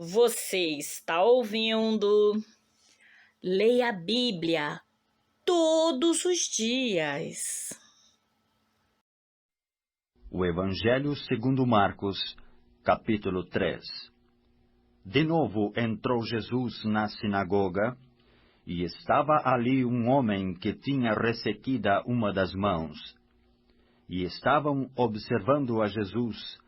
Você está ouvindo Leia a Bíblia todos os dias. O Evangelho segundo Marcos, capítulo 3. De novo entrou Jesus na sinagoga, e estava ali um homem que tinha ressequida uma das mãos. E estavam observando a Jesus,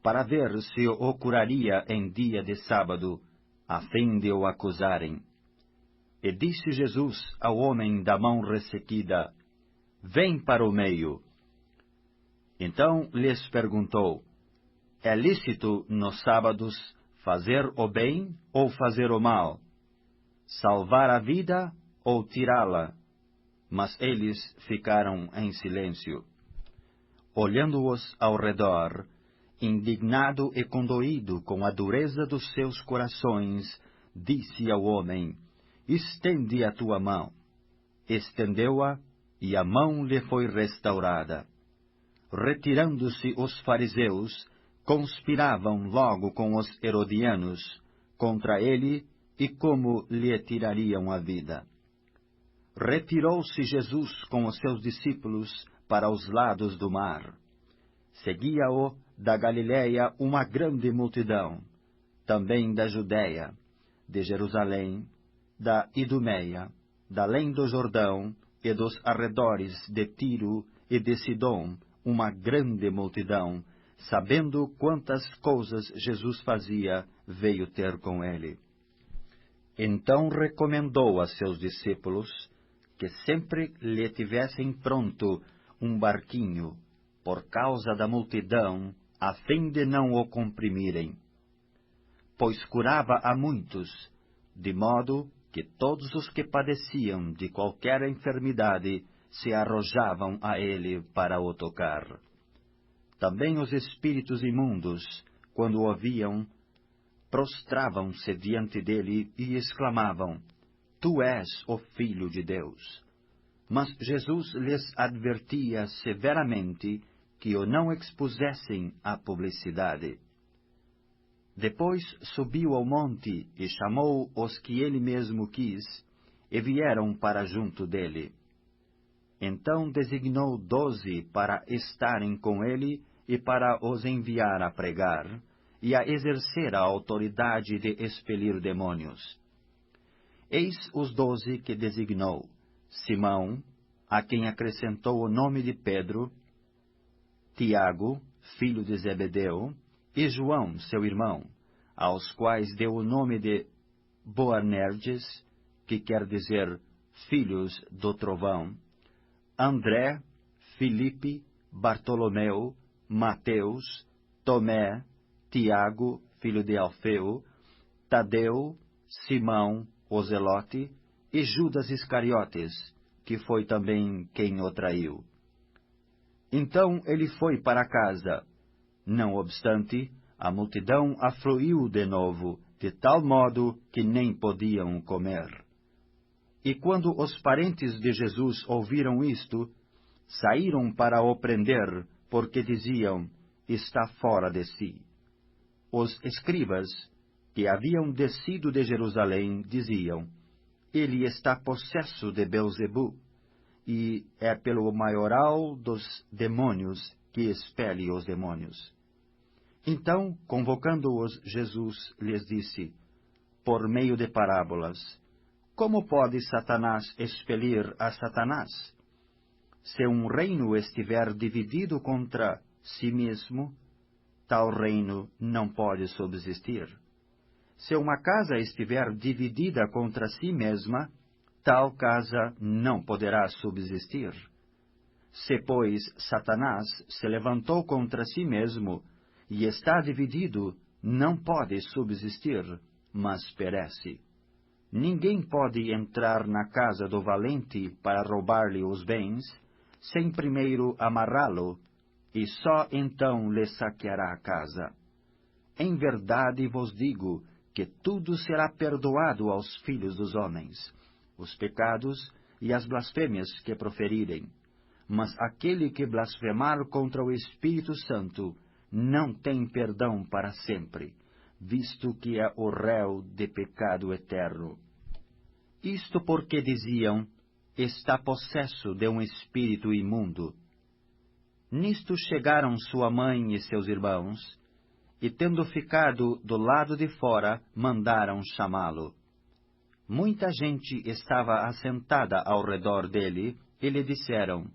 para ver se o curaria em dia de sábado, a fim de o acusarem. E disse Jesus ao homem da mão ressequida: Vem para o meio. Então lhes perguntou: É lícito nos sábados fazer o bem ou fazer o mal? Salvar a vida ou tirá-la? Mas eles ficaram em silêncio. Olhando-os ao redor, indignado e condoído com a dureza dos seus corações, disse ao homem: Estende a tua mão. Estendeu-a, e a mão lhe foi restaurada. Retirando-se os fariseus, conspiravam logo com os herodianos contra ele e como lhe tirariam a vida. Retirou-se Jesus com os seus discípulos para os lados do mar. Seguia-o da Galiléia uma grande multidão, também da Judéia, de Jerusalém, da Idumeia, da além do Jordão e dos arredores de Tiro e de Sidom, uma grande multidão, sabendo quantas coisas Jesus fazia, veio ter com ele. Então recomendou a seus discípulos que sempre lhe tivessem pronto um barquinho, por causa da multidão, a fim de não o comprimirem. Pois curava a muitos, de modo que todos os que padeciam de qualquer enfermidade se arrojavam a ele para o tocar. Também os espíritos imundos, quando o viam, prostravam-se diante dele e exclamavam: Tu és o Filho de Deus. Mas Jesus lhes advertia severamente que o não expusessem à publicidade. Depois subiu ao monte e chamou os que ele mesmo quis, e vieram para junto dele. Então designou 12 para estarem com ele e para os enviar a pregar, e a exercer a autoridade de expelir demônios. Eis os 12 que designou: Simão, a quem acrescentou o nome de Pedro, Tiago, filho de Zebedeu, e João, seu irmão, aos quais deu o nome de Boanerges, que quer dizer filhos do trovão, André, Filipe, Bartolomeu, Mateus, Tomé, Tiago, filho de Alfeu, Tadeu, Simão, o Zelote, e Judas Iscariotes, que foi também quem o traiu. Então ele foi para casa. Não obstante, a multidão afluiu de novo, de tal modo que nem podiam comer. E quando os parentes de Jesus ouviram isto, saíram para o prender, porque diziam: Está fora de si. Os escribas, que haviam descido de Jerusalém, diziam: Ele está possesso de Belzebu, e é pelo maioral dos demônios que expele os demônios. Então, convocando-os, Jesus lhes disse, por meio de parábolas: Como pode Satanás expelir a Satanás? Se um reino estiver dividido contra si mesmo, tal reino não pode subsistir. Se uma casa estiver dividida contra si mesma, tal casa não poderá subsistir. Se, pois, Satanás se levantou contra si mesmo e está dividido, não pode subsistir, mas perece. Ninguém pode entrar na casa do valente para roubar-lhe os bens, sem primeiro amarrá-lo, e só então lhe saqueará a casa. Em verdade vos digo que tudo será perdoado aos filhos dos homens, os pecados e as blasfêmias que proferirem. Mas aquele que blasfemar contra o Espírito Santo não tem perdão para sempre, visto que é o réu de pecado eterno. Isto porque diziam, está possesso de um espírito imundo. Nisto chegaram sua mãe e seus irmãos, e tendo ficado do lado de fora, mandaram chamá-lo. Muita gente estava assentada ao redor dele, e lhe disseram,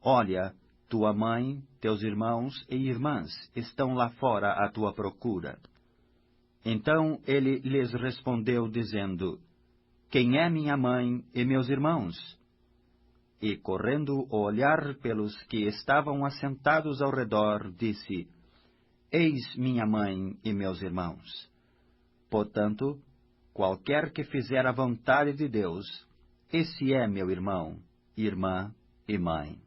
olha, tua mãe, teus irmãos e irmãs estão lá fora à tua procura. Então ele lhes respondeu, dizendo, quem é minha mãe e meus irmãos? E, correndo a olhar pelos que estavam assentados ao redor, disse, eis minha mãe e meus irmãos. Portanto, qualquer que fizer a vontade de Deus, esse é meu irmão, irmã e mãe.